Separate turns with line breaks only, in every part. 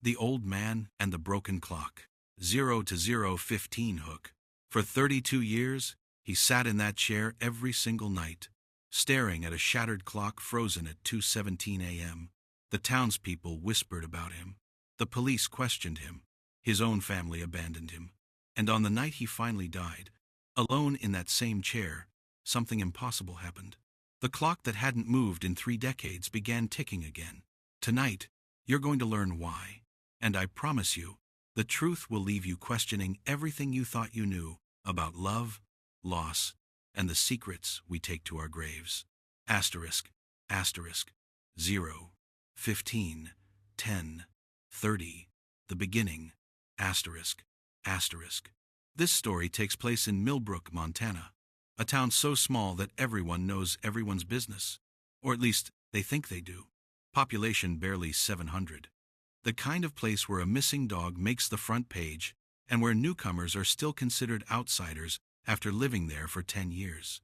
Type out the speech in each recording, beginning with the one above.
The Old Man and the Broken Clock. 0 to 015 hook. For 32 years, he sat in that chair every single night, staring at a shattered clock frozen at 2:17 a.m. The townspeople whispered about him. The police questioned him. His own family abandoned him. And on the night he finally died, alone in that same chair, something impossible happened. The clock that hadn't moved in 3 decades began ticking again. Tonight, you're going to learn why. And I promise you, the truth will leave you questioning everything you thought you knew about love, loss, and the secrets we take to our graves. Asterisk, asterisk, 0, 15, 10, 30, the beginning, asterisk, asterisk. This story takes place in Millbrook, Montana, a town so small that everyone knows everyone's business, or at least they think they do. Population barely 700. The kind of place where a missing dog makes the front page and where newcomers are still considered outsiders after living there for 10 years.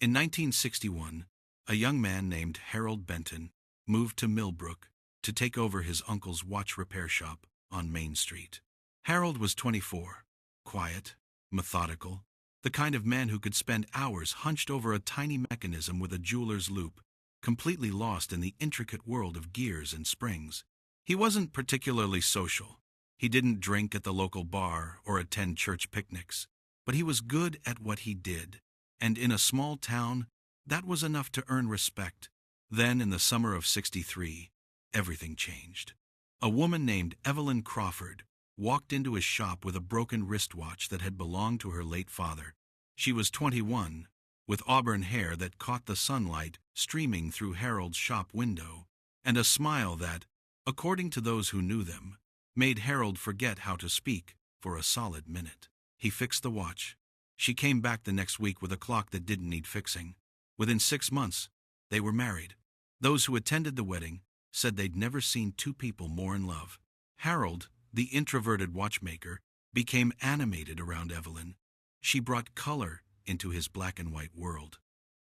In 1961, a young man named Harold Benton moved to Millbrook to take over his uncle's watch repair shop on Main Street. Harold was 24, quiet, methodical, the kind of man who could spend hours hunched over a tiny mechanism with a jeweler's loop, completely lost in the intricate world of gears and springs. He wasn't particularly social. He didn't drink at the local bar or attend church picnics, but he was good at what he did, and in a small town, that was enough to earn respect. Then, in the summer of '63, everything changed. A woman named Evelyn Crawford walked into his shop with a broken wristwatch that had belonged to her late father. She was 21, with auburn hair that caught the sunlight streaming through Harold's shop window, and a smile that, according to those who knew them, made Harold forget how to speak for a solid minute. He fixed the watch. She came back the next week with a clock that didn't need fixing. Within 6 months, they were married. Those who attended the wedding said they'd never seen two people more in love. Harold, the introverted watchmaker, became animated around Evelyn. She brought color into his black and white world.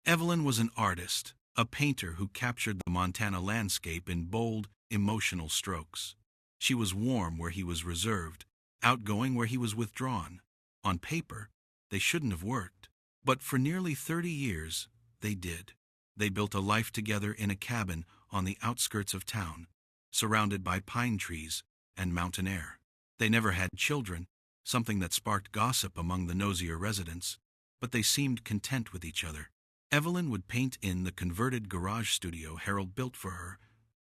Evelyn was an artist, a painter who captured the Montana landscape in bold, emotional strokes. She was warm where he was reserved, outgoing where he was withdrawn. On paper, they shouldn't have worked, but for nearly 30 years, they did. They built a life together in a cabin on the outskirts of town, surrounded by pine trees and mountain air. They never had children, something that sparked gossip among the nosier residents, but they seemed content with each other. Evelyn would paint in the converted garage studio Harold built for her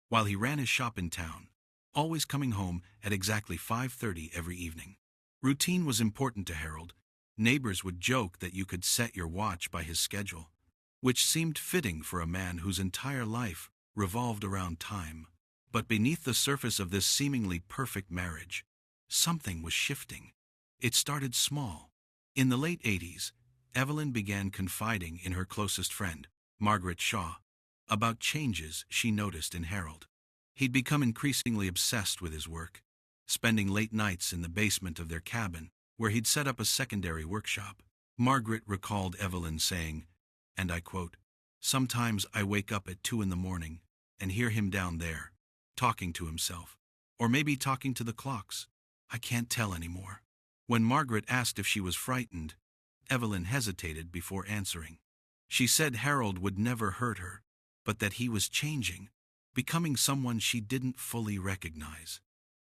while he ran his shop in town, always coming home at exactly 5:30 every evening. Routine was important to Harold. Neighbors would joke that you could set your watch by his schedule, which seemed fitting for a man whose entire life revolved around time. But beneath the surface of this seemingly perfect marriage, something was shifting. It started small. In the late '80s, Evelyn began confiding in her closest friend, Margaret Shaw, about changes she noticed in Harold. He'd become increasingly obsessed with his work, spending late nights in the basement of their cabin, where he'd set up a secondary workshop. Margaret recalled Evelyn saying, and I quote, "Sometimes I wake up at 2 in the morning and hear him down there, talking to himself, or maybe talking to the clocks. I can't tell anymore." When Margaret asked if she was frightened, Evelyn hesitated before answering. She said Harold would never hurt her, but that he was changing, becoming someone she didn't fully recognize.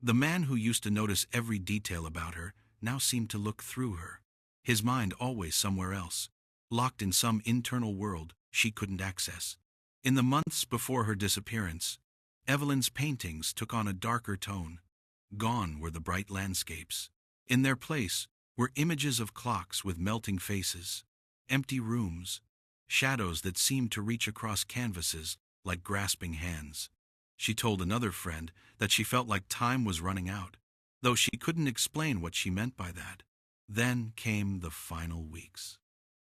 The man who used to notice every detail about her now seemed to look through her, his mind always somewhere else, locked in some internal world she couldn't access. In the months before her disappearance, Evelyn's paintings took on a darker tone. Gone were the bright landscapes. In their place were images of clocks with melting faces, empty rooms, shadows that seemed to reach across canvases like grasping hands. She told another friend that she felt like time was running out, though she couldn't explain what she meant by that. Then came the final weeks.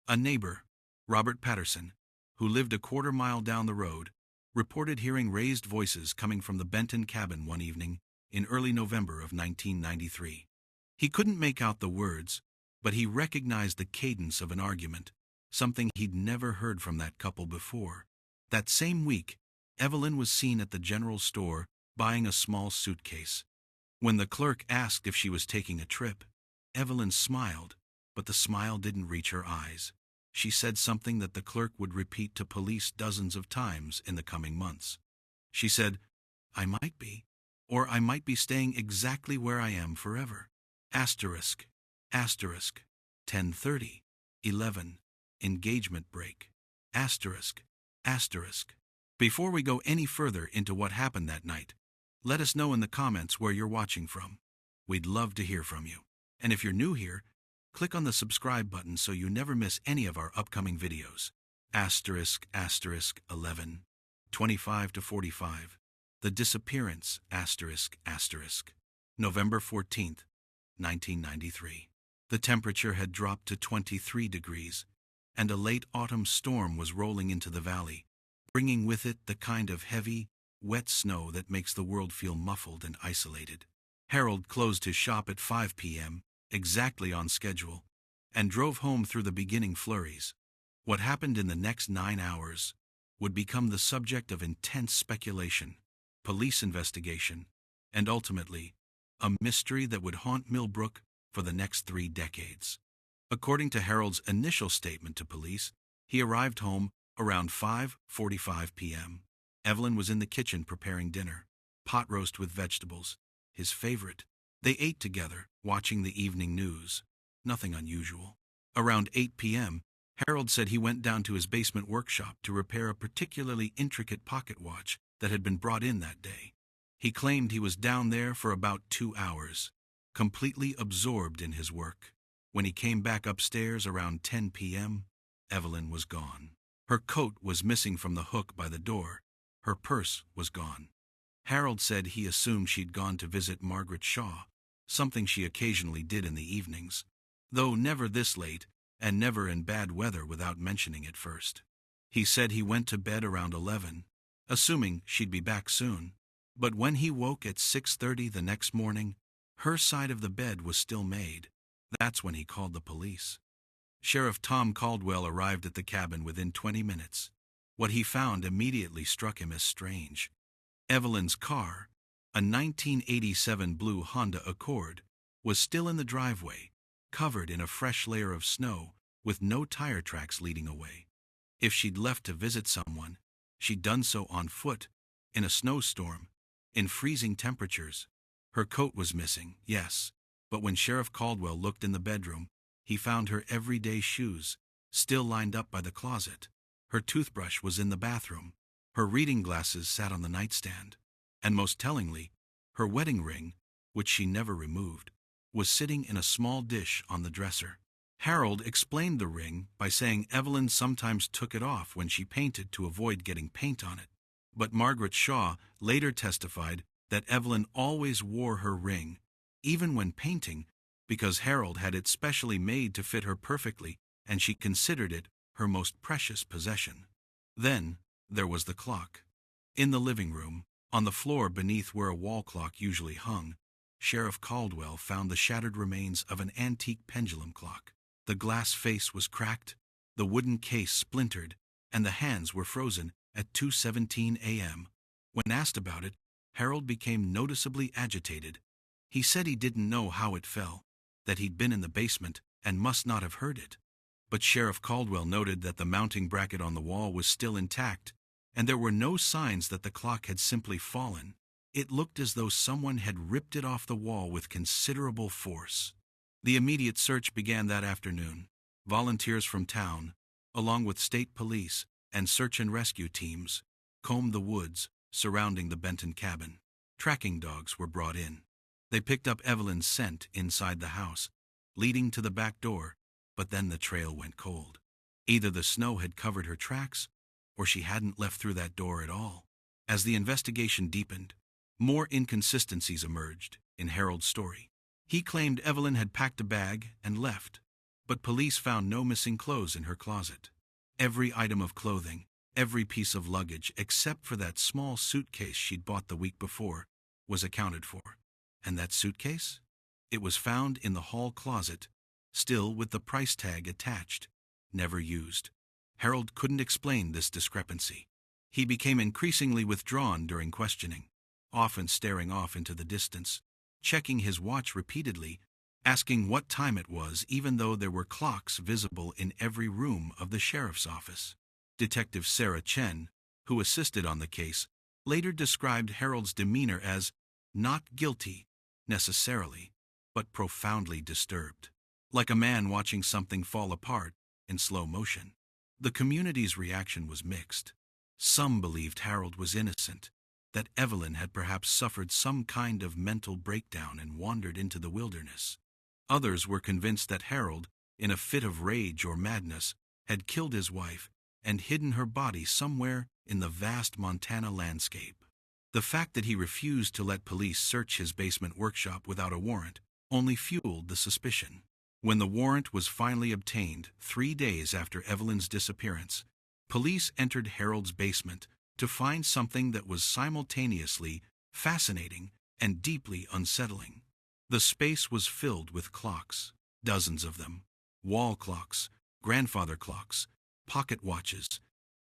A neighbor, Robert Patterson, who lived a quarter-mile down the road, reported hearing raised voices coming from the Benton cabin one evening in early November of 1993. He couldn't make out the words, but he recognized the cadence of an argument, something he'd never heard from that couple before. That same week, Evelyn was seen at the general store buying a small suitcase. When the clerk asked if she was taking a trip, Evelyn smiled, but the smile didn't reach her eyes. She said something that the clerk would repeat to police dozens of times in the coming months. She said, "I might be, or I might be staying exactly where I am forever." Asterisk, asterisk, 10:30, 11, engagement break, asterisk, asterisk. Before we go any further into what happened that night, let us know in the comments where you're watching from. We'd love to hear from you. And if you're new here, click on the subscribe button so you never miss any of our upcoming videos. Asterisk, asterisk, 11, 25 to 45. The disappearance, asterisk, asterisk. November 14th, 1993. The temperature had dropped to 23 degrees, and a late autumn storm was rolling into the valley, bringing with it the kind of heavy, wet snow that makes the world feel muffled and isolated. Harold closed his shop at 5 p.m., exactly on schedule, and drove home through the beginning flurries. What happened in the next 9 hours would become the subject of intense speculation, police investigation, and ultimately, a mystery that would haunt Millbrook for the next 3 decades. According to Harold's initial statement to police, he arrived home around 5:45 p.m. Evelyn was in the kitchen preparing dinner, pot roast with vegetables, his favorite. They ate together, watching the evening news. Nothing unusual. Around 8 p.m., Harold said he went down to his basement workshop to repair a particularly intricate pocket watch that had been brought in that day. He claimed he was down there for about 2 hours, completely absorbed in his work. When he came back upstairs around 10 p.m., Evelyn was gone. Her coat was missing from the hook by the door. Her purse was gone. Harold said he assumed she'd gone to visit Margaret Shaw, something she occasionally did in the evenings, though never this late and never in bad weather without mentioning it first. He said he went to bed around 11, assuming she'd be back soon. But when he woke at 6:30 the next morning, her side of the bed was still made. That's when he called the police. Sheriff Tom Caldwell arrived at the cabin within 20 minutes. What he found immediately struck him as strange. Evelyn's car, a 1987 blue Honda Accord, was still in the driveway, covered in a fresh layer of snow with no tire tracks leading away. If she'd left to visit someone, she'd done so on foot, in a snowstorm, in freezing temperatures. Her coat was missing, yes, but when Sheriff Caldwell looked in the bedroom, he found her everyday shoes, still lined up by the closet. Her toothbrush was in the bathroom. Her reading glasses sat on the nightstand. And most tellingly, her wedding ring, which she never removed, was sitting in a small dish on the dresser. Harold explained the ring by saying Evelyn sometimes took it off when she painted to avoid getting paint on it. But Margaret Shaw later testified that Evelyn always wore her ring, even when painting, because Harold had it specially made to fit her perfectly, and she considered it her most precious possession. Then there was the clock. In the living room, on the floor beneath where a wall clock usually hung, Sheriff Caldwell found the shattered remains of an antique pendulum clock. The glass face was cracked, the wooden case splintered, and the hands were frozen at 2:17 a.m. When asked about it, Harold became noticeably agitated. He said he didn't know how it fell, that he'd been in the basement and must not have heard it. But Sheriff Caldwell noted that the mounting bracket on the wall was still intact, and there were no signs that the clock had simply fallen. It looked as though someone had ripped it off the wall with considerable force. The immediate search began that afternoon. Volunteers from town, along with state police and search and rescue teams, combed the woods surrounding the Benton cabin. Tracking dogs were brought in. They picked up Evelyn's scent inside the house, leading to the back door, but then the trail went cold. Either the snow had covered her tracks, or she hadn't left through that door at all. As the investigation deepened, more inconsistencies emerged in Harold's story. He claimed Evelyn had packed a bag and left, but police found no missing clothes in her closet. Every item of clothing, every piece of luggage, except for that small suitcase she'd bought the week before, was accounted for. And that suitcase? It was found in the hall closet, still with the price tag attached, never used. Harold couldn't explain this discrepancy. He became increasingly withdrawn during questioning, often staring off into the distance, checking his watch repeatedly, asking what time it was even though there were clocks visible in every room of the sheriff's office. Detective Sarah Chen, who assisted on the case, later described Harold's demeanor as not guilty, necessarily, but profoundly disturbed, like a man watching something fall apart in slow motion. The community's reaction was mixed. Some believed Harold was innocent, that Evelyn had perhaps suffered some kind of mental breakdown and wandered into the wilderness. Others were convinced that Harold, in a fit of rage or madness, had killed his wife and hidden her body somewhere in the vast Montana landscape. The fact that he refused to let police search his basement workshop without a warrant only fueled the suspicion. When the warrant was finally obtained 3 days after Evelyn's disappearance, police entered Harold's basement to find something that was simultaneously fascinating and deeply unsettling. The space was filled with clocks, dozens of them, wall clocks, grandfather clocks, pocket watches,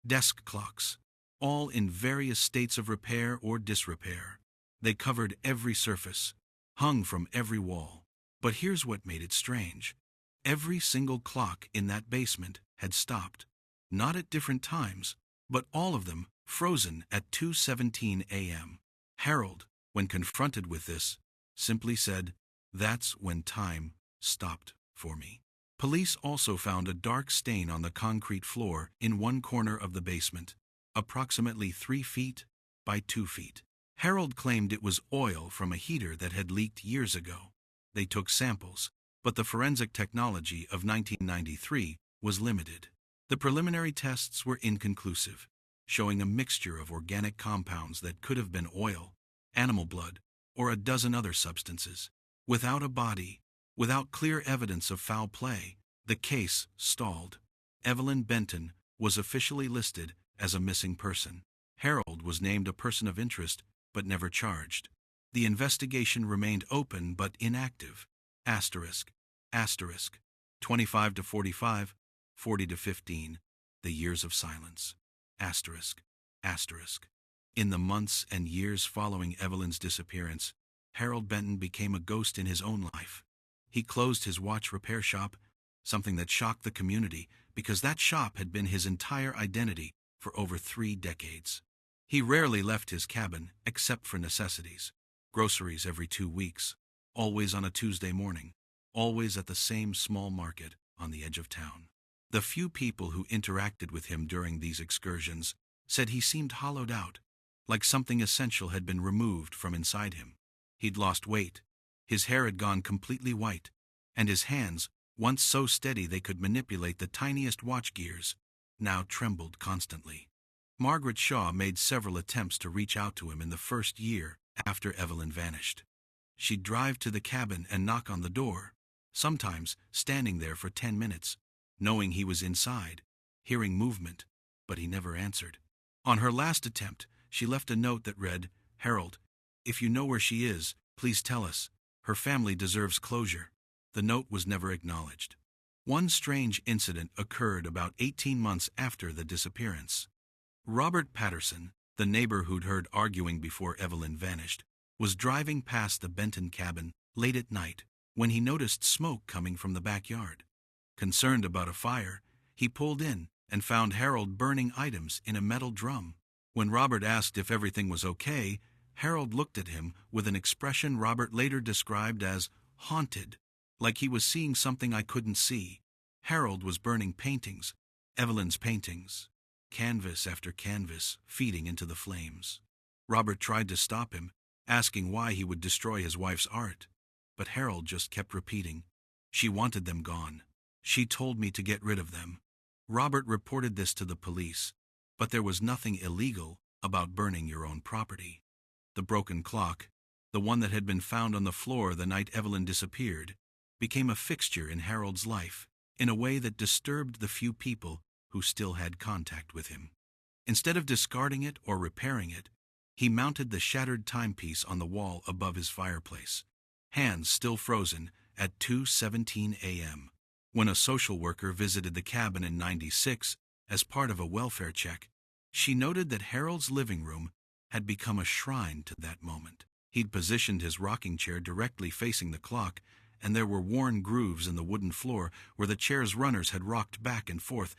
desk clocks, all in various states of repair or disrepair. They covered every surface, hung from every wall. But here's what made it strange. Every single clock in that basement had stopped, not at different times, but all of them frozen at 2:17 a.m. Harold, when confronted with this, simply said, "That's when time stopped for me." Police also found a dark stain on the concrete floor in one corner of the basement, approximately 3 feet by 2 feet. Harold claimed it was oil from a heater that had leaked years ago. They took samples, but the forensic technology of 1993 was limited. The preliminary tests were inconclusive, showing a mixture of organic compounds that could have been oil, animal blood, or a dozen other substances. Without a body, without clear evidence of foul play, the case stalled. Evelyn Benton was officially listed as a missing person. Harold was named a person of interest, but never charged. The investigation remained open but inactive. Asterisk, asterisk, 25 to 45, 40 to 15, the years of silence. Asterisk, asterisk. In the months and years following Evelyn's disappearance, Harold Benton became a ghost in his own life. He closed his watch repair shop, something that shocked the community because that shop had been his entire identity for over 3 decades. He rarely left his cabin except for necessities. Groceries every 2 weeks, always on a Tuesday morning, always at the same small market on the edge of town. The few people who interacted with him during these excursions said he seemed hollowed out, like something essential had been removed from inside him. He'd lost weight, his hair had gone completely white, and his hands, once so steady they could manipulate the tiniest watch gears, now trembled constantly. Margaret Shaw made several attempts to reach out to him in the first year after Evelyn vanished. She'd drive to the cabin and knock on the door, sometimes standing there for 10 minutes, knowing he was inside, hearing movement, but he never answered. On her last attempt, she left a note that read, "Harold, if you know where she is, please tell us. Her family deserves closure." The note was never acknowledged. One strange incident occurred about 18 months after the disappearance. Robert Patterson, the neighbor who'd heard arguing before Evelyn vanished, was driving past the Benton cabin late at night when he noticed smoke coming from the backyard. Concerned about a fire, he pulled in and found Harold burning items in a metal drum. When Robert asked if everything was okay, Harold looked at him with an expression Robert later described as haunted, like he was seeing something I couldn't see. Harold was burning paintings, Evelyn's paintings, canvas after canvas feeding into the flames. Robert tried to stop him, asking why he would destroy his wife's art. But Harold just kept repeating, "She wanted them gone. She told me to get rid of them." Robert reported this to the police, but there was nothing illegal about burning your own property. The broken clock, the one that had been found on the floor the night Evelyn disappeared, became a fixture in Harold's life in a way that disturbed the few people who still had contact with him. Instead of discarding it or repairing it, he mounted the shattered timepiece on the wall above his fireplace, hands still frozen at 2:17 a.m. When a social worker visited the cabin in '96 as part of a welfare check, she noted that Harold's living room had become a shrine to that moment. He'd positioned his rocking chair directly facing the clock, and there were worn grooves in the wooden floor where the chair's runners had rocked back and forth,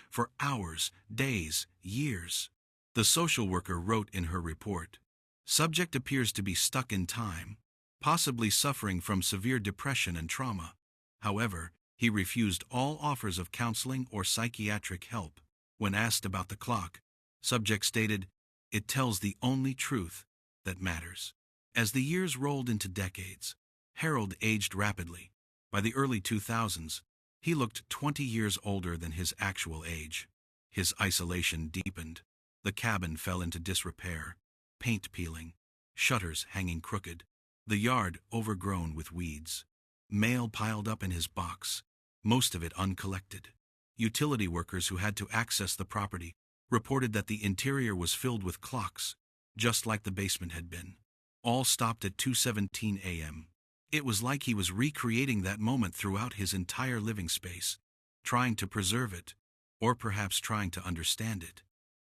for hours, days, years. The social worker wrote in her report, "Subject appears to be stuck in time, possibly suffering from severe depression and trauma." However, he refused all offers of counseling or psychiatric help. When asked about the clock, subject stated, "It tells the only truth that matters." As the years rolled into decades, Harold aged rapidly. By the early 2000s, he looked 20 years older than his actual age. His isolation deepened. The cabin fell into disrepair, paint peeling, shutters hanging crooked, the yard overgrown with weeds. Mail piled up in his box, most of it uncollected. Utility workers who had to access the property reported that the interior was filled with clocks, just like the basement had been. All stopped at 2:17 a.m. It was like he was recreating that moment throughout his entire living space, trying to preserve it, or perhaps trying to understand it.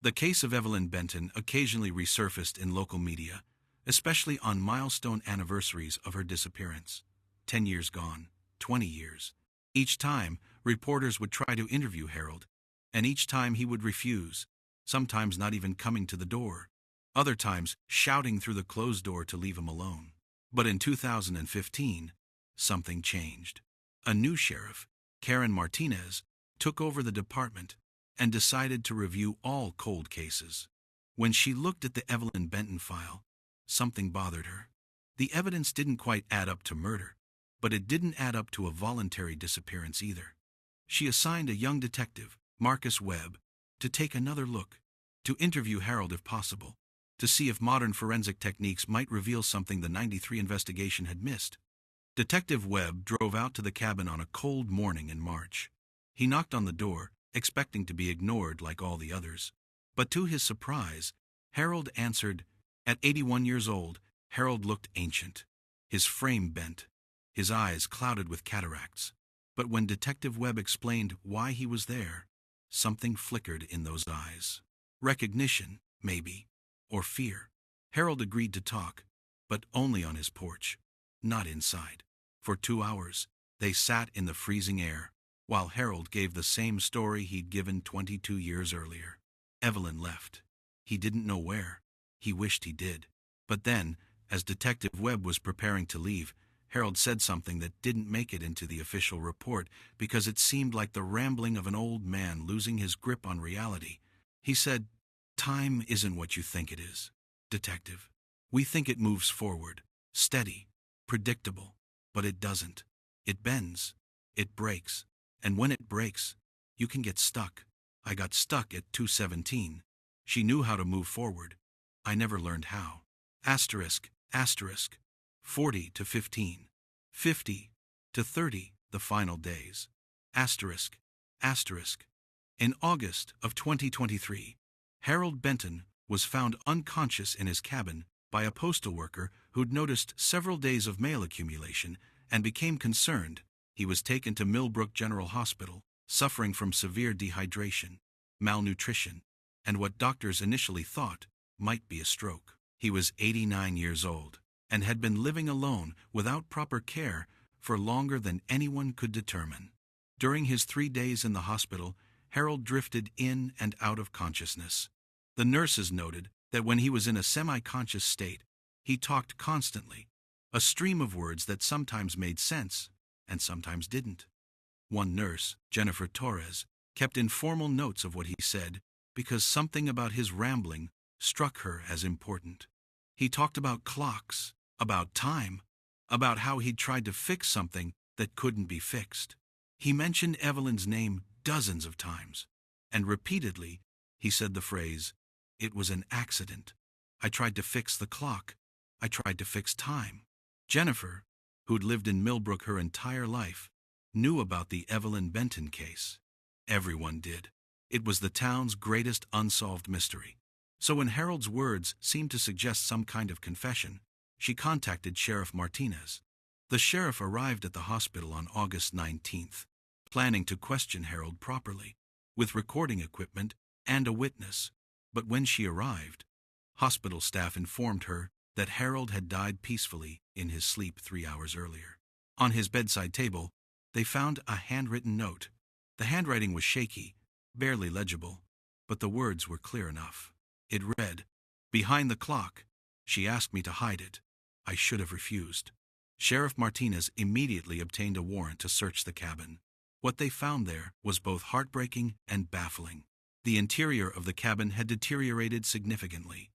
The case of Evelyn Benton occasionally resurfaced in local media, especially on milestone anniversaries of her disappearance. 10 years gone, 20 years. Each time, reporters would try to interview Harold, and each time he would refuse, sometimes not even coming to the door, other times shouting through the closed door to leave him alone. But in 2015, something changed. A new sheriff, Karen Martinez, took over the department and decided to review all cold cases. When she looked at the Evelyn Benton file, something bothered her. The evidence didn't quite add up to murder, but it didn't add up to a voluntary disappearance either. She assigned a young detective, Marcus Webb, to take another look, to interview Harold if possible, to see if modern forensic techniques might reveal something the '93 investigation had missed. Detective Webb drove out to the cabin on a cold morning in March. He knocked on the door, expecting to be ignored like all the others. But to his surprise, Harold answered. At 81 years old, Harold looked ancient. His frame bent, his eyes clouded with cataracts. But when Detective Webb explained why he was there, something flickered in those eyes. Recognition, maybe, or fear. Harold agreed to talk, but only on his porch, not inside. For 2 hours, they sat in the freezing air, while Harold gave the same story he'd given 22 years earlier. Evelyn left. He didn't know where. He wished he did. But then, as Detective Webb was preparing to leave, Harold said something that didn't make it into the official report because it seemed like the rambling of an old man losing his grip on reality. He said, "Time isn't what you think it is, detective. We think it moves forward, steady, predictable, but it doesn't. It bends, it breaks, and when it breaks, you can get stuck. I got stuck at 2:17. She knew how to move forward. I never learned how. Asterisk, asterisk. 40 to 15. 50 to 30, the final days. Asterisk, asterisk. In August of 2023, Harold Benton was found unconscious in his cabin by a postal worker who'd noticed several days of mail accumulation and became concerned. He was taken to Millbrook General Hospital, suffering from severe dehydration, malnutrition, and what doctors initially thought might be a stroke. He was 89 years old and had been living alone without proper care for longer than anyone could determine. During his 3 days in the hospital, Harold drifted in and out of consciousness. The nurses noted that when he was in a semi-conscious state, he talked constantly, a stream of words that sometimes made sense and sometimes didn't. One nurse, Jennifer Torres, kept informal notes of what he said because something about his rambling struck her as important. He talked about clocks, about time, about how he'd tried to fix something that couldn't be fixed. He mentioned Evelyn's name dozens of times, and repeatedly he said the phrase, "It was an accident. I tried to fix the clock. I tried to fix time." Jennifer, who'd lived in Millbrook her entire life, knew about the Evelyn Benton case. Everyone did. It was the town's greatest unsolved mystery. So when Harold's words seemed to suggest some kind of confession, she contacted Sheriff Martinez. The sheriff arrived at the hospital on August 19th, planning to question Harold properly, with recording equipment and a witness. But when she arrived, hospital staff informed her that Harold had died peacefully in his sleep 3 hours earlier. On his bedside table, they found a handwritten note. The handwriting was shaky, barely legible, but the words were clear enough. It read, "Behind the clock. She asked me to hide it. I should have refused." Sheriff Martinez immediately obtained a warrant to search the cabin. What they found there was both heartbreaking and baffling. The interior of the cabin had deteriorated significantly.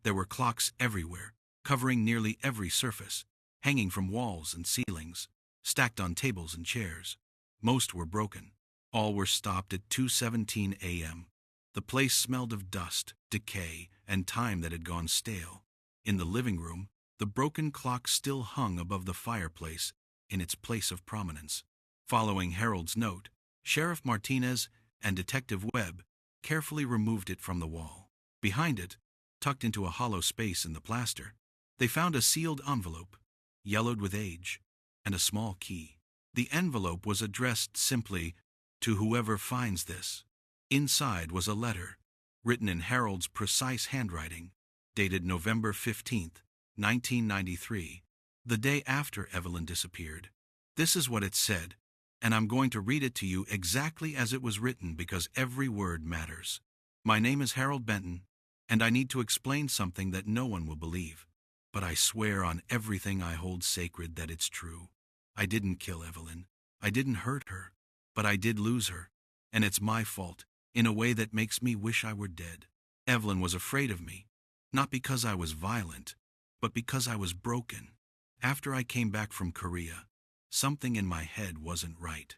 There were clocks everywhere, covering nearly every surface, hanging from walls and ceilings, stacked on tables and chairs. Most were broken. All were stopped at 2:17 a.m. The place smelled of dust, decay, and time that had gone stale. In the living room, the broken clock still hung above the fireplace in its place of prominence. Following Harold's note, Sheriff Martinez and Detective Webb carefully removed it from the wall. Behind it, tucked into a hollow space in the plaster, they found a sealed envelope, yellowed with age, and a small key. The envelope was addressed simply, "To whoever finds this." Inside was a letter, written in Harold's precise handwriting, dated November 15th, 1993, the day after Evelyn disappeared. This is what it said, and I'm going to read it to you exactly as it was written because every word matters. "My name is Harold Benton, and I need to explain something that no one will believe. But I swear on everything I hold sacred that it's true. I didn't kill Evelyn. I didn't hurt her. But I did lose her, and it's my fault, in a way that makes me wish I were dead. Evelyn was afraid of me, not because I was violent, but because I was broken. After I came back from Korea, something in my head wasn't right.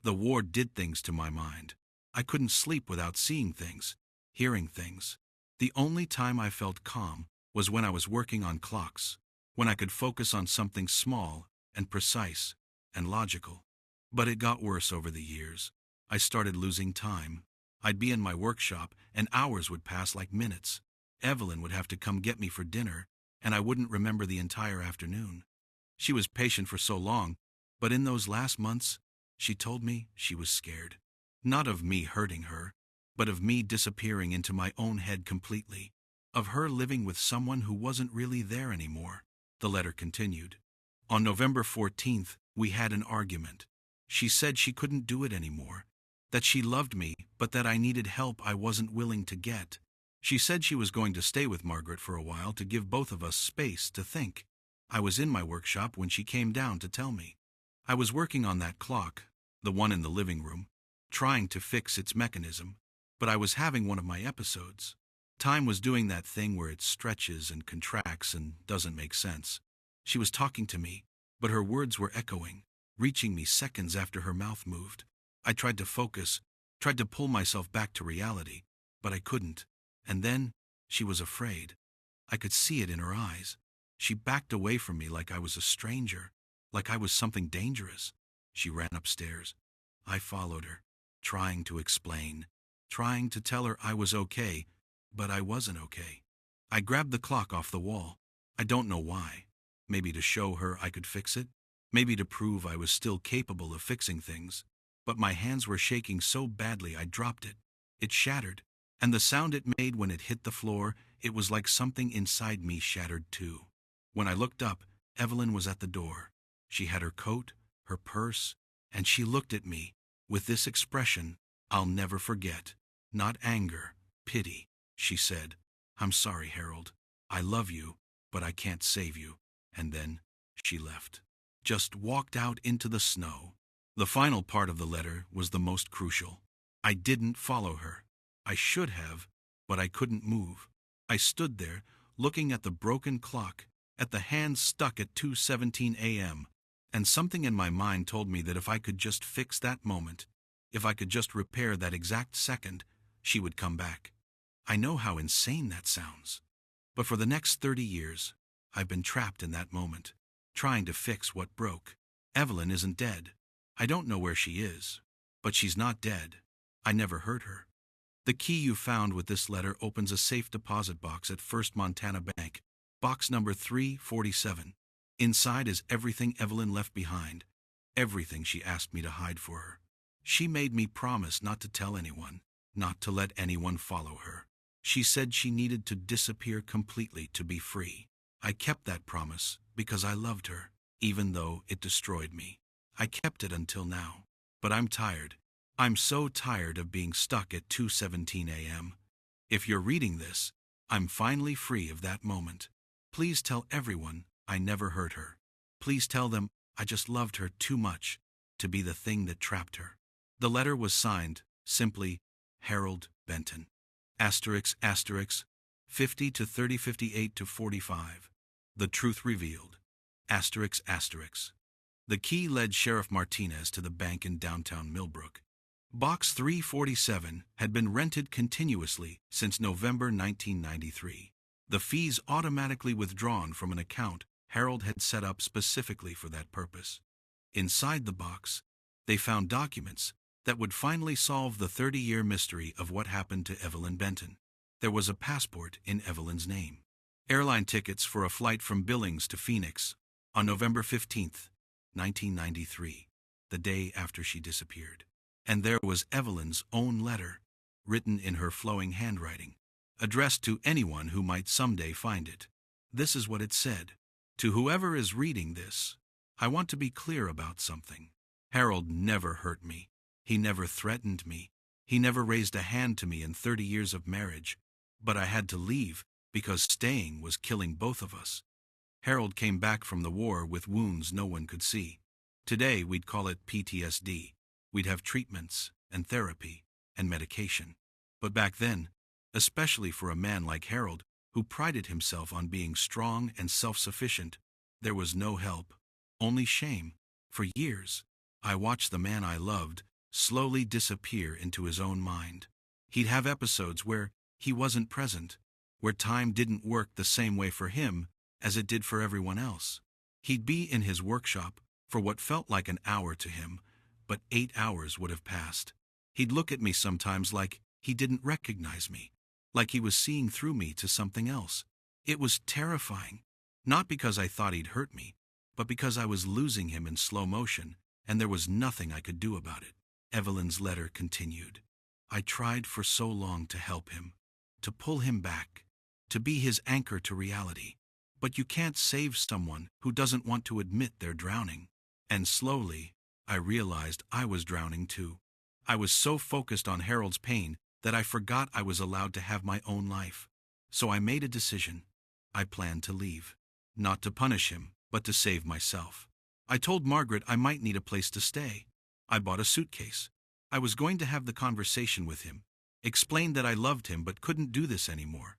The war did things to my mind. I couldn't sleep without seeing things, hearing things. The only time I felt calm was when I was working on clocks, when I could focus on something small and precise and logical. But it got worse over the years. I started losing time. I'd be in my workshop, and hours would pass like minutes. Evelyn would have to come get me for dinner, and I wouldn't remember the entire afternoon. She was patient for so long, but in those last months, she told me she was scared. Not of me hurting her, but of me disappearing into my own head completely. Of her living with someone who wasn't really there anymore." The letter continued. "On November 14th, we had an argument. She said she couldn't do it anymore, that she loved me, but that I needed help I wasn't willing to get. She said she was going to stay with Margaret for a while to give both of us space to think. I was in my workshop when she came down to tell me. I was working on that clock, the one in the living room, trying to fix its mechanism, but I was having one of my episodes. Time was doing that thing where it stretches and contracts and doesn't make sense. She was talking to me, but her words were echoing, reaching me seconds after her mouth moved. I tried to focus, tried to pull myself back to reality, but I couldn't. And then, she was afraid. I could see it in her eyes. She backed away from me like I was a stranger, like I was something dangerous. She ran upstairs. I followed her, trying to explain, trying to tell her I was okay, but I wasn't okay. I grabbed the clock off the wall. I don't know why. Maybe to show her I could fix it. Maybe to prove I was still capable of fixing things. But my hands were shaking so badly I dropped it. It shattered, and the sound it made when it hit the floor, it was like something inside me shattered too. When I looked up, Evelyn was at the door. She had her coat, her purse, and she looked at me with this expression I'll never forget. Not anger, pity. She said, "I'm sorry, Harold. I love you, but I can't save you." And then she left. Just walked out into the snow. The final part of the letter was the most crucial. I didn't follow her. I should have, but I couldn't move. I stood there, looking at the broken clock, at the hands stuck at 2:17 a.m., and something in my mind told me that if I could just fix that moment, if I could just repair that exact second, she would come back. I know how insane that sounds. But for the next 30 years, I've been trapped in that moment, trying to fix what broke. Evelyn isn't dead. I don't know where she is, but she's not dead. I never hurt her. The key you found with this letter opens a safe deposit box at First Montana Bank, box number 347. Inside is everything Evelyn left behind, everything she asked me to hide for her. She made me promise not to tell anyone, not to let anyone follow her. She said she needed to disappear completely to be free. I kept that promise because I loved her, even though it destroyed me. I kept it until now. But I'm tired. I'm so tired of being stuck at 2:17 a.m. If you're reading this, I'm finally free of that moment. Please tell everyone I never hurt her. Please tell them I just loved her too much to be the thing that trapped her. The letter was signed, simply, Harold Benton. Asterisk, asterisk, 50 to 30, 58 to 45. The truth revealed. Asterisk, asterisk. The key led Sheriff Martinez to the bank in downtown Millbrook. Box 347 had been rented continuously since November 1993. The fees automatically withdrawn from an account Harold had set up specifically for that purpose. Inside the box, they found documents that would finally solve the 30-year mystery of what happened to Evelyn Benton. There was a passport in Evelyn's name, airline tickets for a flight from Billings to Phoenix on November 15, 1993, the day after she disappeared. And there was Evelyn's own letter, written in her flowing handwriting, addressed to anyone who might someday find it. This is what it said. To whoever is reading this, I want to be clear about something. Harold never hurt me. He never threatened me. He never raised a hand to me in 30 years of marriage. But I had to leave because staying was killing both of us. Harold came back from the war with wounds no one could see. Today we'd call it PTSD. We'd have treatments and therapy and medication. But back then, especially for a man like Harold, who prided himself on being strong and self-sufficient, there was no help, only shame. For years, I watched the man I loved slowly disappear into his own mind. He'd have episodes where he wasn't present, where time didn't work the same way for him as it did for everyone else. He'd be in his workshop for what felt like an hour to him, but 8 hours would have passed. He'd look at me sometimes like he didn't recognize me, like he was seeing through me to something else. It was terrifying, not because I thought he'd hurt me, but because I was losing him in slow motion, and there was nothing I could do about it. Evelyn's letter continued. I tried for so long to help him, to pull him back, to be his anchor to reality. But you can't save someone who doesn't want to admit they're drowning. And slowly, I realized I was drowning too. I was so focused on Harold's pain that I forgot I was allowed to have my own life. So I made a decision. I planned to leave. Not to punish him, but to save myself. I told Margaret I might need a place to stay. I bought a suitcase. I was going to have the conversation with him, explained that I loved him but couldn't do this anymore.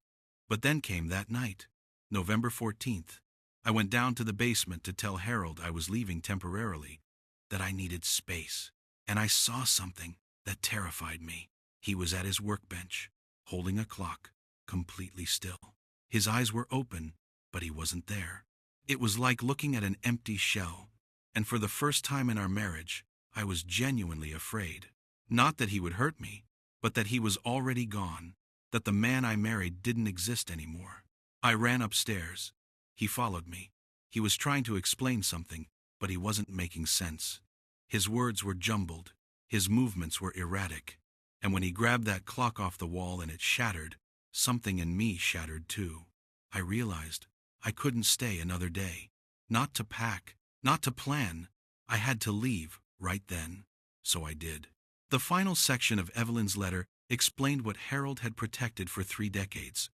But then came that night, November 14th. I went down to the basement to tell Harold I was leaving temporarily, that I needed space. And I saw something that terrified me. He was at his workbench, holding a clock, completely still. His eyes were open, but he wasn't there. It was like looking at an empty shell. And for the first time in our marriage, I was genuinely afraid. Not that he would hurt me, but that he was already gone, that the man I married didn't exist anymore. I ran upstairs. He followed me. He was trying to explain something, but he wasn't making sense. His words were jumbled. His movements were erratic. And when he grabbed that clock off the wall and it shattered, something in me shattered too. I realized I couldn't stay another day. Not to pack, not to plan. I had to leave right then. So I did. The final section of Evelyn's letter explained what Harold had protected for 3 decades.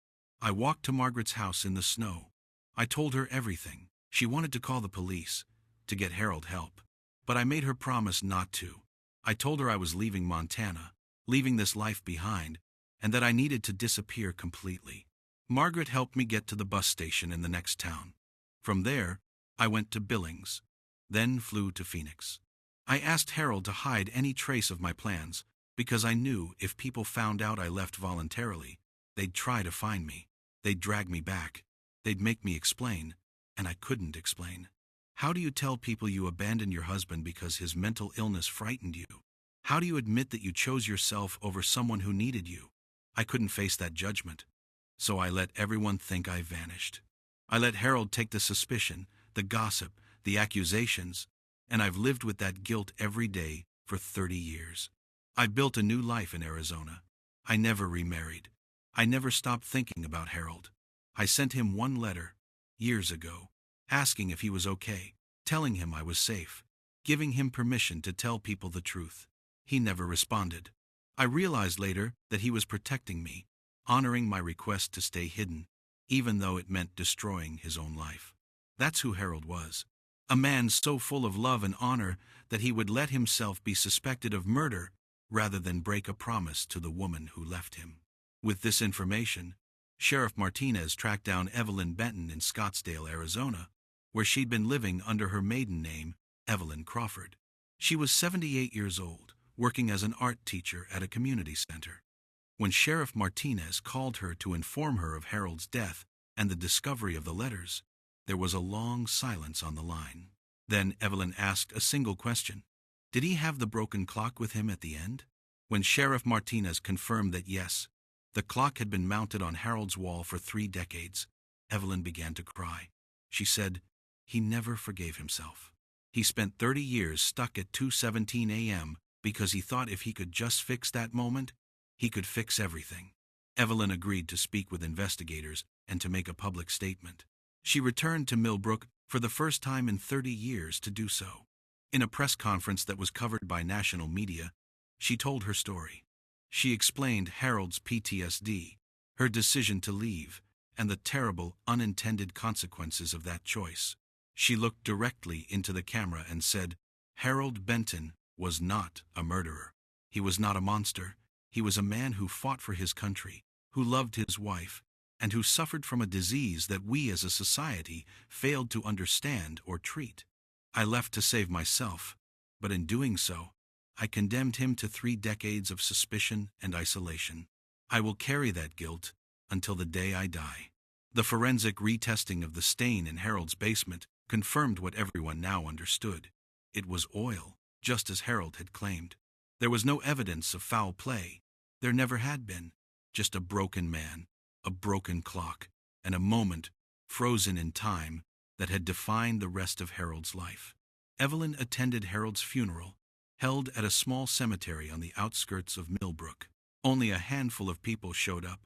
I walked to Margaret's house in the snow. I told her everything. She wanted to call the police, to get Harold help. But I made her promise not to. I told her I was leaving Montana, leaving this life behind, and that I needed to disappear completely. Margaret helped me get to the bus station in the next town. From there, I went to Billings, then flew to Phoenix. I asked Harold to hide any trace of my plans, because I knew if people found out I left voluntarily, they'd try to find me. They'd drag me back. They'd make me explain, and I couldn't explain. How do you tell people you abandoned your husband because his mental illness frightened you? How do you admit that you chose yourself over someone who needed you? I couldn't face that judgment, so I let everyone think I vanished. I let Harold take the suspicion, the gossip, the accusations, and I've lived with that guilt every day for 30 years. I built a new life in Arizona. I never remarried. I never stopped thinking about Harold. I sent him one letter, years ago, asking if he was okay, telling him I was safe, giving him permission to tell people the truth. He never responded. I realized later that he was protecting me, honoring my request to stay hidden, even though it meant destroying his own life. That's who Harold was. A man so full of love and honor that he would let himself be suspected of murder rather than break a promise to the woman who left him. With this information, Sheriff Martinez tracked down Evelyn Benton in Scottsdale, Arizona, where she'd been living under her maiden name, Evelyn Crawford. She was 78 years old, working as an art teacher at a community center. When Sheriff Martinez called her to inform her of Harold's death and the discovery of the letters, there was a long silence on the line. Then Evelyn asked a single question. Did he have the broken clock with him at the end? When Sheriff Martinez confirmed that yes, the clock had been mounted on Harold's wall for 3 decades, Evelyn began to cry. She said, he never forgave himself. He spent 30 years stuck at 2:17 a.m. because he thought if he could just fix that moment, he could fix everything. Evelyn agreed to speak with investigators and to make a public statement. She returned to Millbrook for the first time in 30 years to do so. In a press conference that was covered by national media, she told her story. She explained Harold's PTSD, her decision to leave, and the terrible, unintended consequences of that choice. She looked directly into the camera and said, Harold Benton was not a murderer. He was not a monster. He was a man who fought for his country, who loved his wife, and who suffered from a disease that we as a society failed to understand or treat. I left to save myself, but in doing so, I condemned him to 3 decades of suspicion and isolation. I will carry that guilt until the day I die. The forensic retesting of the stain in Harold's basement confirmed what everyone now understood. It was oil, just as Harold had claimed. There was no evidence of foul play. There never had been. Just a broken man, a broken clock, and a moment, frozen in time, that had defined the rest of Harold's life. Evelyn attended Harold's funeral, held at a small cemetery on the outskirts of Millbrook. Only a handful of people showed up,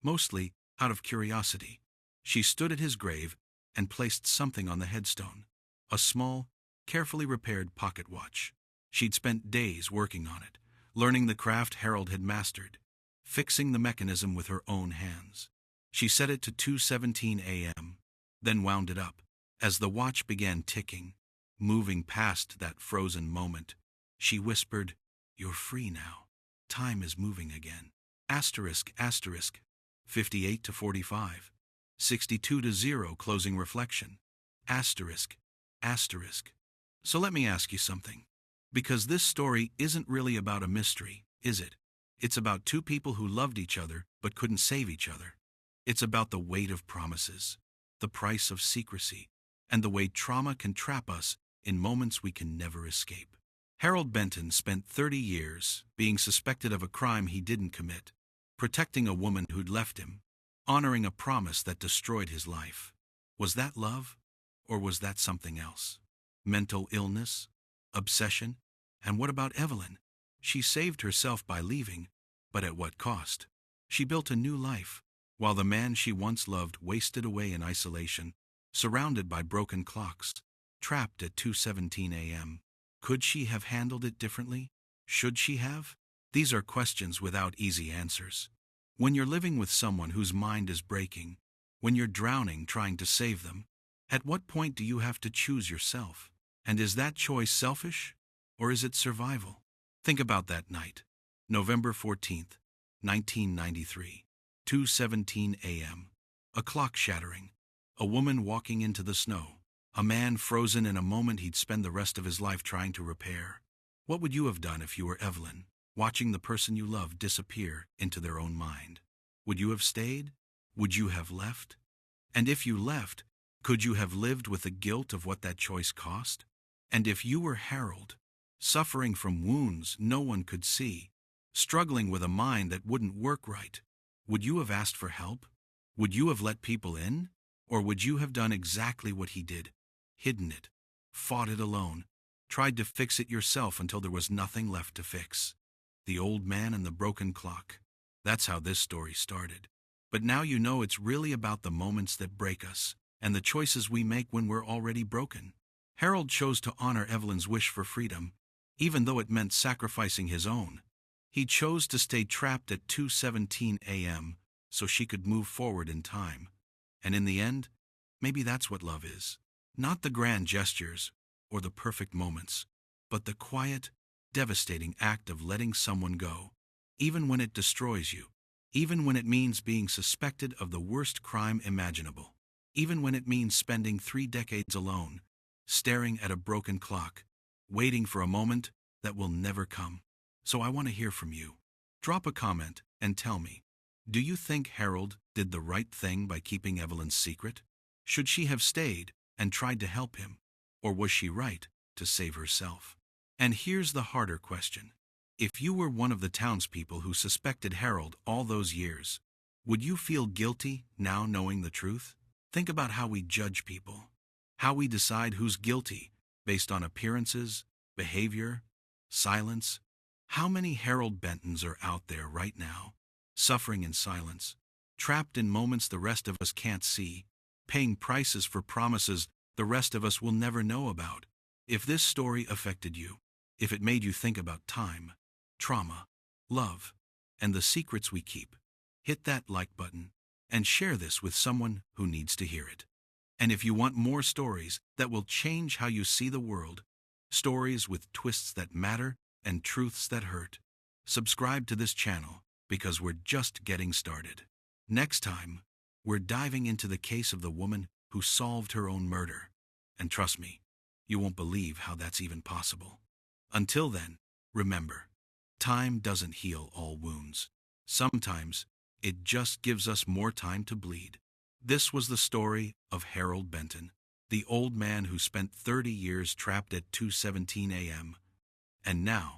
mostly out of curiosity. She stood at his grave and placed something on the headstone, a small, carefully repaired pocket watch. She'd spent days working on it, learning the craft Harold had mastered, fixing the mechanism with her own hands. She set it to 2:17 a.m., then wound it up. As the watch began ticking, moving past that frozen moment, she whispered, "You're free now. Time is moving again. Asterisk, asterisk, 58 to 45, 62 to 0, closing reflection. Asterisk, asterisk." So let me ask you something. Because this story isn't really about a mystery, is it? It's about 2 people who loved each other but couldn't save each other. It's about the weight of promises, the price of secrecy, and the way trauma can trap us in moments we can never escape. Harold Benton spent 30 years being suspected of a crime he didn't commit, protecting a woman who'd left him, honoring a promise that destroyed his life. Was that love, or was that something else? Mental illness? Obsession? And what about Evelyn? She saved herself by leaving, but at what cost? She built a new life, while the man she once loved wasted away in isolation, surrounded by broken clocks, trapped at 2:17 a.m. Could she have handled it differently? Should she have? These are questions without easy answers. When you're living with someone whose mind is breaking, when you're drowning trying to save them, at what point do you have to choose yourself? And is that choice selfish, or is it survival? Think about that night, November 14th, 1993, 2:17 a.m. A clock shattering, a woman walking into the snow, a man frozen in a moment he'd spend the rest of his life trying to repair. What would you have done if you were Evelyn, watching the person you loved disappear into their own mind? Would you have stayed? Would you have left? And if you left, could you have lived with the guilt of what that choice cost? And if you were Harold, suffering from wounds no one could see, struggling with a mind that wouldn't work right, would you have asked for help? Would you have let people in? Or would you have done exactly what he did, hidden it, fought it alone, tried to fix it yourself until there was nothing left to fix? The old man and the broken clock. That's how this story started. But now you know it's really about the moments that break us, and the choices we make when we're already broken. Harold chose to honor Evelyn's wish for freedom, even though it meant sacrificing his own. He chose to stay trapped at 2:17 a.m. so she could move forward in time. And in the end, maybe that's what love is. Not the grand gestures or the perfect moments, but the quiet, devastating act of letting someone go, even when it destroys you, even when it means being suspected of the worst crime imaginable, even when it means spending 3 decades alone, staring at a broken clock, waiting for a moment that will never come. So I want to hear from you. Drop a comment and tell me, do you think Harold did the right thing by keeping Evelyn's secret? Should she have stayed and tried to help him, or was she right to save herself? And here's the harder question. If you were one of the townspeople who suspected Harold all those years, would you feel guilty now knowing the truth? Think about how we judge people, how we decide who's guilty based on appearances, behavior, silence. How many Harold Bentons are out there right now, suffering in silence, trapped in moments the rest of us can't see, paying prices for promises the rest of us will never know about? If this story affected you, if it made you think about time, trauma, love, and the secrets we keep, hit that like button and share this with someone who needs to hear it. And if you want more stories that will change how you see the world, stories with twists that matter and truths that hurt, subscribe to this channel because we're just getting started. Next time, we're diving into the case of the woman who solved her own murder. And trust me, you won't believe how that's even possible. Until then, remember, time doesn't heal all wounds. Sometimes, it just gives us more time to bleed. This was the story of Harold Benton, the old man who spent 30 years trapped at 2:17 a.m. And now,